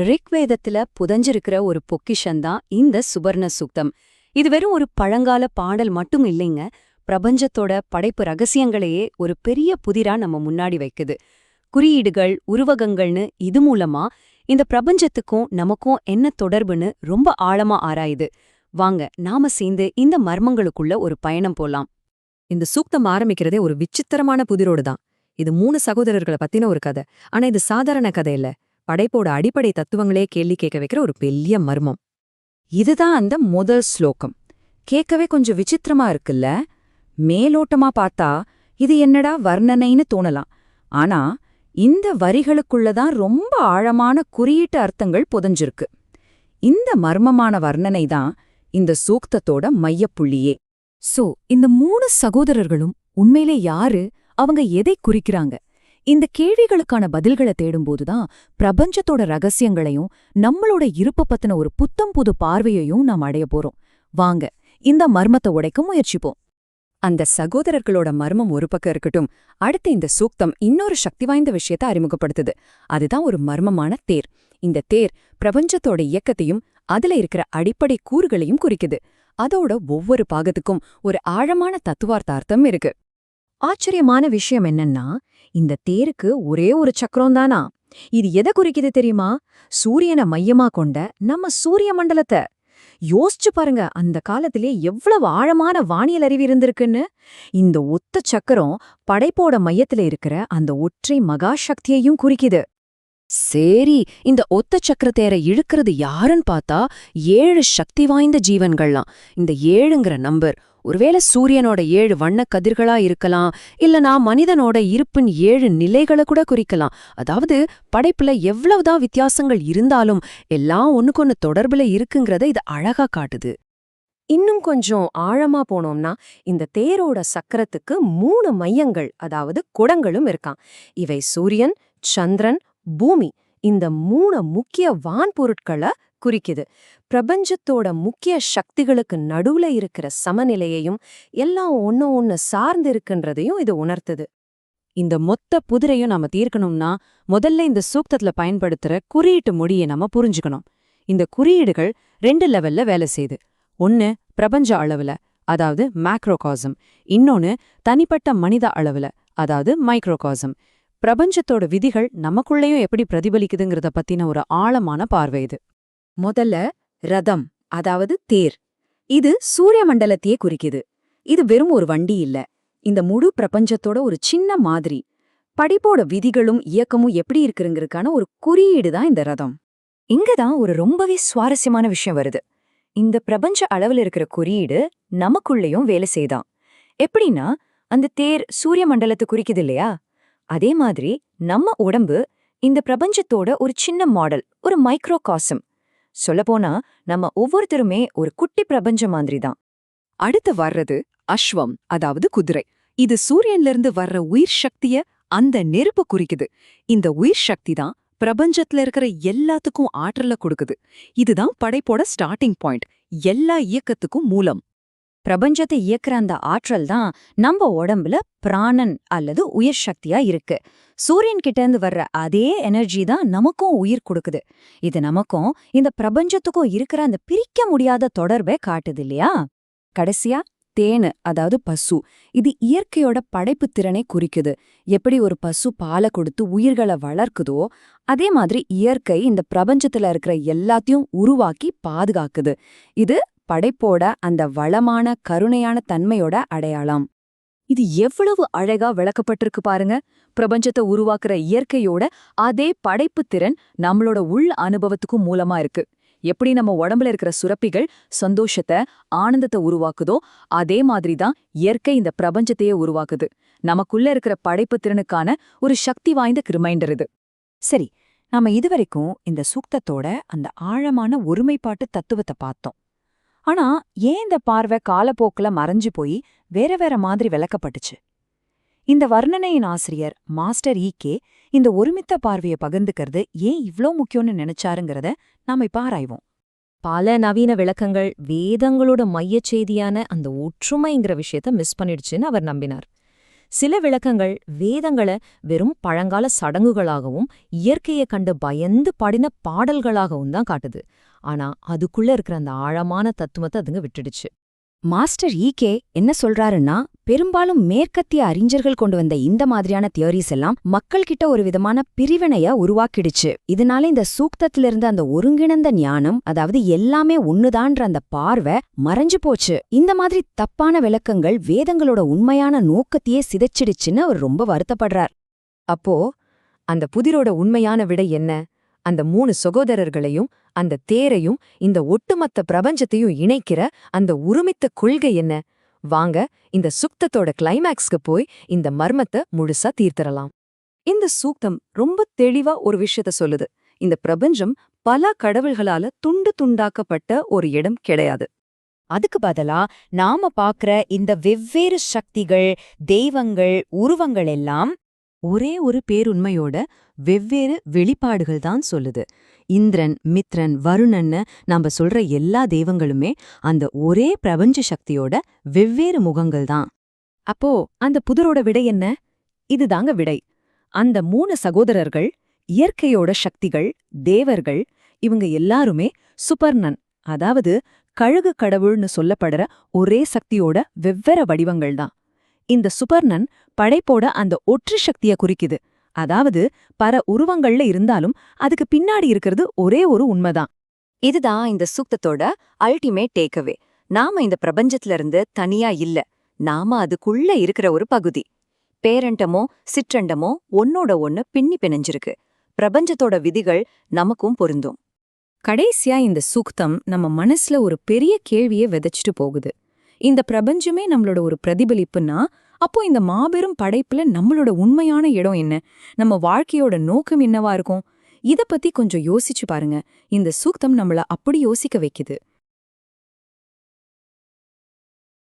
ரிக்வேதத்துல புதஞ்சிருக்கிற ஒரு பொக்கிஷந்தான் இந்த சுபர்ண சூக்தம். இது வெறும் ஒரு பழங்கால பாடல் மட்டும் இல்லைங்க, பிரபஞ்சத்தோட படைப்பு ரகசியங்களையே ஒரு பெரிய புதிரா நம்ம முன்னாடி வைக்குது. குறியீடுகள், உருவகங்கள்னு இது மூலமா இந்த பிரபஞ்சத்துக்கும் நமக்கும் என்ன தொடர்புன்னு ரொம்ப ஆழமா ஆராயுது. வாங்க நாம சேர்ந்து இந்த மர்மங்களுக்குள்ள ஒரு பயணம் போலாம். இந்த சூக்தம் ஆரம்பிக்கிறதே ஒரு விசித்திரமான புதிரோடு தான். இது 3 சகோதரர்களை பத்தின ஒரு கதை. ஆனா இது சாதாரண கதை இல்ல, படைப்போட அடிப்படை தத்துவங்களே கேள்வி கேட்க வைக்கிற ஒரு பெரிய மர்மம். இதுதான் அந்த முதல் ஸ்லோகம். கேட்கவே கொஞ்சம் விசித்திரமா இருக்குல்ல. மேலோட்டமா பார்த்தா இது என்னடா வர்ணனைன்னு தோணலாம். ஆனா இந்த வரிகளுக்குள்ளதான் ரொம்ப ஆழமான குறியீட்டு அர்த்தங்கள் புதஞ்சிருக்கு. இந்த மர்மமான வர்ணனை தான் இந்த சூக்தத்தோட மையப்புள்ளியே. சோ இந்த 3 சகோதரர்களும் உண்மையிலே யாரு, அவங்க எதை குறிக்கிறாங்க? இந்த கேள்விகளுக்கான பதில்களை தேடும்போதுதான் பிரபஞ்சத்தோட ரகசியங்களையும் நம்மளோட இருப்ப பத்தின ஒரு புத்தம் புது பார்வையையும் நாம் அடைய போறோம். வாங்க இந்த மர்மத்தை உடைக்க முயற்சிப்போம். அந்த சகோதரர்களோட மர்மம் ஒரு பக்கம் இருக்கட்டும், அடுத்து இந்த சூக்தம் இன்னொரு சக்தி வாய்ந்த விஷயத்தை அறிமுகப்படுத்துது. அதுதான் ஒரு மர்மமான தேர். இந்த தேர் பிரபஞ்சத்தோட இயக்கத்தையும் அதுல இருக்கிற அடிப்படை கூறுகளையும் குறிக்குது. அதோட ஒவ்வொரு பாகத்துக்கும் ஒரு ஆழமான தத்துவார்த்தார்த்தம் இருக்கு. ஆச்சரியமான விஷயம் என்னன்னா, இந்த தேருக்கு ஒரே ஒரு சக்கரம் தானா? இது எதை குறிக்குது தெரியுமா? சூரியனை மையமா கொண்ட நம்ம சூரிய மண்டலத்தை. யோசிச்சு பாருங்க, அந்த காலத்திலே எவ்வளவு ஆழமான வானியல் அறிவு இருந்திருக்குன்னு. இந்த ஒத்த சக்கரம் படைப்போட மையத்துல இருக்கிற அந்த ஒற்றை மகா சக்தியையும் குறிக்குது. சரி, இந்த ஒத்த சக்கரத்தேரை இழுக்கிறது யாருன்னு பார்த்தா 7 சக்தி வாய்ந்த ஜீவன்கள்லாம். இந்த 7ங்கிற நம்பர் ஒருவேளை சூரியனோட 7 வண்ணக் கதிர்களா இருக்கலாம், இல்லனா மனிதனோட இருப்பின் 7 நிலைகளை கூட குறிக்கலாம். அதாவது படைப்புல எவ்வளவுதான் வித்தியாசங்கள் இருந்தாலும் எல்லாம் ஒண்ணுக்கொன்னு தொடர்புல இருக்குங்கிறத இது அழகா காட்டுது. இன்னும் கொஞ்சம் ஆழமா போனோம்னா, இந்த தேரோட சக்கரத்துக்கு 3 மையங்கள், அதாவது குடங்களும் இருக்காம். இவை சூரியன், சந்திரன், பூமி, இந்த 3 முக்கிய வான்பொருட்களை குறிக்குது. பிரபஞ்சத்தோட முக்கிய சக்திகளுக்கு நடுவுல இருக்கிற சமநிலையையும் எல்லாம் ஒன்னு சார்ந்து இருக்குன்றதையும் இது உணர்த்துது. இந்த மொத்த புதிரையும் நாம தீர்க்கணும்னா முதல்ல இந்த சூக்தத்துல பயன்படுத்துற குறியீட்டு மொழியை நம்ம புரிஞ்சுக்கணும். இந்த குறியீடுகள் 2 லெவல்ல வேலை செய்யுது. ஒன்னு பிரபஞ்ச அளவுல, அதாவது மேக்ரோகாசம். இன்னொன்னு தனிப்பட்ட மனித அளவுல, அதாவது மைக்ரோகாசம். பிரபஞ்சத்தோட விதிகள் நமக்குள்ளேயும் எப்படி பிரதிபலிக்குதுங்கிறத பத்தின ஒரு ஆழமான பார்வை இது. முதல்ல ரதம், அதாவது தேர். இது சூரிய மண்டலத்தையே குறிக்குது. இது வெறும் ஒரு வண்டி இல்ல, இந்த முழு பிரபஞ்சத்தோட ஒரு சின்ன மாதிரி. படிப்போட விதிகளும் இயக்கமும் எப்படி இருக்குங்கிறதுக்கான ஒரு குறியீடு தான் இந்த ரதம். இங்கதான் ஒரு ரொம்பவே சுவாரஸ்யமான விஷயம் வருது. இந்த பிரபஞ்ச அளவுல இருக்கிற குறியீடு நமக்குள்ளேயும் வேலை செய்தான். எப்படின்னா, அந்த தேர் சூரிய மண்டலத்தை குறிக்குது இல்லையா? அதே மாதிரி நம்ம உடம்பு இந்த பிரபஞ்சத்தோட ஒரு சின்ன மாடல், ஒரு மைக்ரோகாசம். சொல்லப்போனா நம்ம ஒவ்வொருத்தருமே ஒரு குட்டி பிரபஞ்சம் மாதிரி தான். அடுத்து வர்றது அஸ்வம், அதாவது குதிரை. இது சூரியன்ல இருந்து வர்ற உயிர் சக்திய, அந்த நெருப்பு குறிக்குது. இந்த உயிர் சக்தி தான் பிரபஞ்சத்துல இருக்கிற எல்லாத்துக்கும் ஆற்றல கொடுக்குது. இதுதான் படைப்போட ஸ்டார்டிங் பாயிண்ட், எல்லா இயக்கத்துக்கும் மூலம். பிரபஞ்சத்தை இயக்குற அந்த ஆற்றல் தான் நம்ம உடம்புல பிராணன் அல்லது உயிர் சக்தியா இருக்கு. சூரியன் கிட்ட இருந்து வர்ற அதே எனர்ஜி தான் நமக்கும் உயிர் கொடுக்குது. இது நமக்கும் இந்த பிரபஞ்சத்துக்கும் இருக்கிற அந்த பிரிக்க முடியாத தொடர்பை காட்டுது இல்லையா? கடைசியா தேனு, அதாவது பசு. இது இயற்கையோட படைப்பு திறனை குறிக்குது. எப்படி ஒரு பசு பாலை கொடுத்து உயிர்களை வளர்க்குதோ, அதே மாதிரி இயற்கை இந்த பிரபஞ்சத்துல இருக்கிற எல்லாத்தையும் உருவாக்கி பாதுகாக்குது. இது படைப்போட அந்த வளமான கருணையான தன்மையோட அடையாளம். இது எவ்வளவு அழகா விளக்கப்பட்டிருக்கு பாருங்க. பிரபஞ்சத்தை உருவாக்குற இயற்கையோட அதே படைப்பு திறன் நம்மளோட உள் அனுபவத்துக்கும் மூலமா இருக்கு. எப்படி நம்ம உடம்புல இருக்கிற சுரப்பிகள் சந்தோஷத்தை, ஆனந்தத்தை உருவாக்குதோ, அதே மாதிரிதான் இயற்கை இந்த பிரபஞ்சத்தையே உருவாக்குது. நமக்குள்ள இருக்கிற படைப்பு திறனுக்கான ஒரு சக்தி வாய்ந்த ரிமைண்டர் இது. சரி, நாம இதுவரைக்கும் இந்த சூக்தத்தோட அந்த ஆழமான ஒருமைப்பாட்டு தத்துவத்தை பார்த்தோம். ஆனா ஏன் இந்த பார்வை காலப்போக்குல மறைஞ்சு போய் வேற வேற மாதிரி விளக்கப்பட்டுச்சு? இந்த வர்ணனையின் ஆசிரியர் மாஸ்டர் ஈகே இந்த ஒருமித்த பார்வையை பகிர்ந்துக்கிறது ஏன் இவ்ளோ முக்கியம்னு நினைச்சாருங்கிறத நாம இப்ப ஆராய்வோம். பல நவீன விளக்கங்கள் வேதங்களோட மையச் செய்தியான அந்த ஒற்றுமைங்கிற விஷயத்த மிஸ் பண்ணிடுச்சுன்னு அவர் நம்பினார். சில விளக்கங்கள் வேதங்கள வெறும் பழங்கால சடங்குகளாகவும் இயற்கையை கண்டு பயந்து பாடின பாடல்களாகவும் தான் காட்டுது. ஆனா அதுக்குள்ள இருக்கிற அந்த ஆழமான தத்துவத்தை அதுங்க விட்டுடுச்சு. மாஸ்டர் ஈகே என்ன சொல்றாருன்னா, பெரும்பாலும் மேற்கத்திய அறிஞர்கள் கொண்டு வந்த இந்த மாதிரியான தியரிஸ் எல்லாம் மக்கள்கிட்ட ஒரு விதமான பிரிவினைய உருவாக்கிடுச்சு. இதனால இந்த சூக்தத்திலிருந்து அந்த ஒருங்கிணைந்த ஞானம், அதாவது எல்லாமே ஒண்ணுதான்ற அந்த பார்வை மறைஞ்சு போச்சு. இந்த மாதிரி தப்பான விளக்கங்கள் வேதங்களோட உண்மையான நோக்கத்தையே சிதைச்சிடுச்சுன்னு அவர் ரொம்ப வருத்தப்படுறார். அப்போ அந்த புதிரோட உண்மையான விடை என்ன? அந்த 3 சகோதரர்களையும் அந்த தேரையும் இந்த ஒட்டுமொத்த பிரபஞ்சத்தையும் இணைக்கிற அந்த ஒருமித்த கொள்கை என்ன? வாங்க இந்த சுக்தத்தோட கிளைமேக்ஸ்க்கு போய் இந்த மர்மத்தை முழுசா தீர்த்தரலாம். இந்த சூக்தம் ரொம்ப தெளிவா ஒரு விஷயத்த சொல்லுது. இந்த பிரபஞ்சம் பல கடவுள்களால துண்டு துண்டாக்கப்பட்ட ஒரு இடம் கிடையாது. அதுக்கு பதிலா நாம பாக்குற இந்த வெவ்வேறு சக்திகள், தெய்வங்கள், உருவங்கள் எல்லாம் ஒரே ஒரு பேருண்மையோட வெவ்வேறு வெளிப்பாடுகள் தான் சொல்லுது. இந்திரன், மித்ரன், வருணன்னு நாம சொல்ற எல்லா தெய்வங்களுமே அந்த ஒரே பிரபஞ்ச சக்தியோட வெவ்வேறு முகங்கள் தான். அப்போ அந்த புதிரோட விடை என்ன? இதுதாங்க விடை. அந்த 3 சகோதரர்கள், இயற்கையோட சக்திகள், தேவர்கள், இவங்க எல்லாருமே சுபர்ணன், அதாவது கழுகு கடவுள்னு சொல்லப்படுற ஒரே சக்தியோட வெவ்வேறு வடிவங்கள் தான். இந்த சுபர்ணன் படைப்போட அந்த ஒற்று சக்திய குறிக்குது. அதாவது பல உருவங்கள்ல இருந்தாலும் அதுக்கு பின்னாடி இருக்கிறது ஒரே ஒரு உண்மைதான். இதுதான் இந்த சூக்தத்தோட அல்டிமேட் டேக்அவே. நாம இந்த பிரபஞ்சத்துல இருந்து தனியா இல்ல, நாம அதுக்குள்ள இருக்கிற ஒரு பகுதி. பேரண்டமோ சிற்றண்டமோ ஒன்னோட ஒன்னு பின்னி பிணைஞ்சிருக்கு. பிரபஞ்சத்தோட விதிகள் நமக்கும் பொருந்தும். கடைசியா இந்த சூக்தம் நம்ம மனசுல ஒரு பெரிய கேள்வியை விதைச்சிட்டு போகுது. இந்த பிரபஞ்சமே நம்மளோட ஒரு பிரதிபலிப்புன்னா, அப்போ இந்த மாபெரும் படைப்புல நம்மளோட உண்மையான இடம் என்ன? நம்ம வாழ்க்கையோட நோக்கம் என்னவா இருக்கும்? இத பத்தி கொஞ்சம் யோசிச்சு பாருங்க. இந்த சூக்தம் நம்மள அப்படி யோசிக்க வைக்குது.